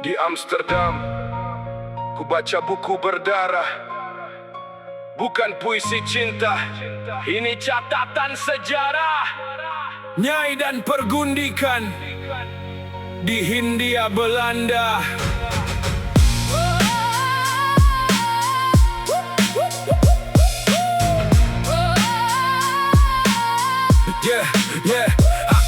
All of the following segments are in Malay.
Di Amsterdam, ku baca buku berdarah. Bukan puisi cinta, ini catatan sejarah. Nyai dan pergundikan di Hindia Belanda.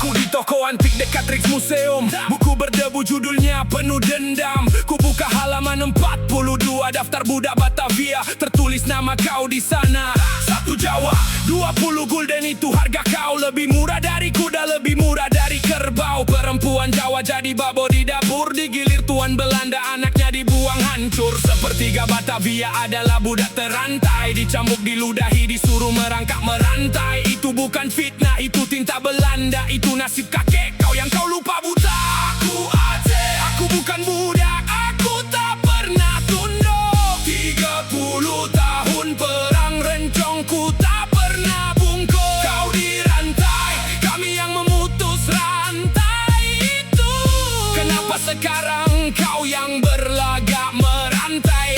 Aku di toko antik dekat Rijksmuseum. Buku berdebu judulnya Penuh Dendam. Ku buka halaman 42, daftar budak Batavia. Tertulis nama kau di sana. 1 Jawa, 20 gulden itu harga kau. Lebih murah dari kuda, lebih murah dari kerbau. Perempuan Jawa jadi babo di dapur. Digilir tuan Belanda, anaknya dibuang hancur. Sepertiga Batavia adalah budak terantai. Dicambuk, diludahi, disuruh merangkak merantai. Itu bukan fitnah, itu tinta Belanda. Itu nasib kakek kau yang kau lupa buta. Aku Aceh, aku bukan budak. Aku tak pernah tunduk. 30 tahun perang rencong, ku tak pernah bungkuk. Kau dirantai, kami yang memutus rantai itu. Kenapa sekarang kau yang berlagak merantai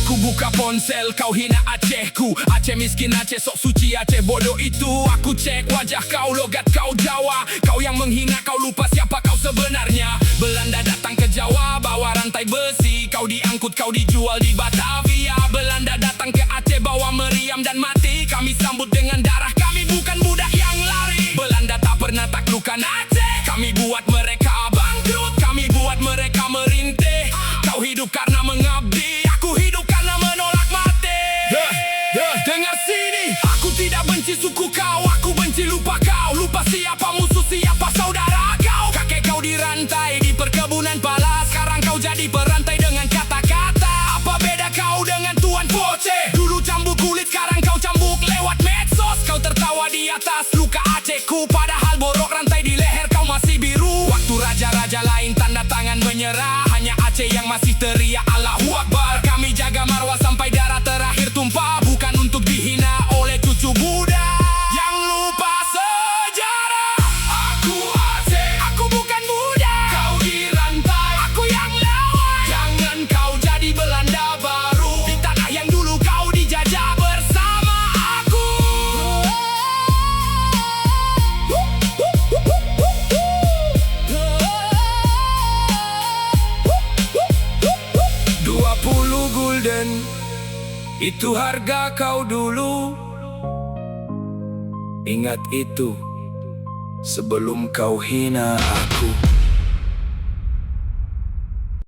aku buka ponsel, kau hina Acehku. Aceh miskin, Aceh sok suci, Aceh bodoh itu. Aku cek wajah kau, logat kau Jawa. Kau yang menghina, kau lupa siapa kau sebenarnya. Belanda datang ke Jawa, bawa rantai besi. Kau diangkut, kau dijual di Batavia. Belanda datang ke Aceh, bawa meriam dan mati. Kami sambut dengan darah, kami bukan budak yang lari. Belanda tak pernah taklukkan Aceh. Kami buat mereka bangkrut, kami buat mereka merintih. Kau hidup karena mengabdi, aku hidup karena menolak mati. Dengar sini, aku tidak benci suku kau. Aku benci lupa kau. Lupa siapa musuh, siapa saudara kau. Kakek kau dirantai di perkebunan pala. Sekarang kau jadi perantai dengan kata-kata. Apa beda kau dengan Tuan Poce? Dulu cambuk kulit, sekarang kau cambuk lewat medsos. Kau tertawa di atas luka Acehku, padahal borok rantai di leher kau masih biru. Waktu raja-raja lain tanda tangan menyerah, hanya Aceh yang masih teriak Allahu Akbar. Kami jaga marwah sampai darah terakhir tumpah. Bukan untuk dihina oleh cucu Buddha yang lupa sejarah. Aku Aceh, aku bukan budak. Kau dirantai, aku yang lawan. Jangan kau jadi Belanda baru di tanah yang dulu kau dijajah bersama aku. 20 gulden, itu harga kau dulu. Ingat itu sebelum kau hina aku.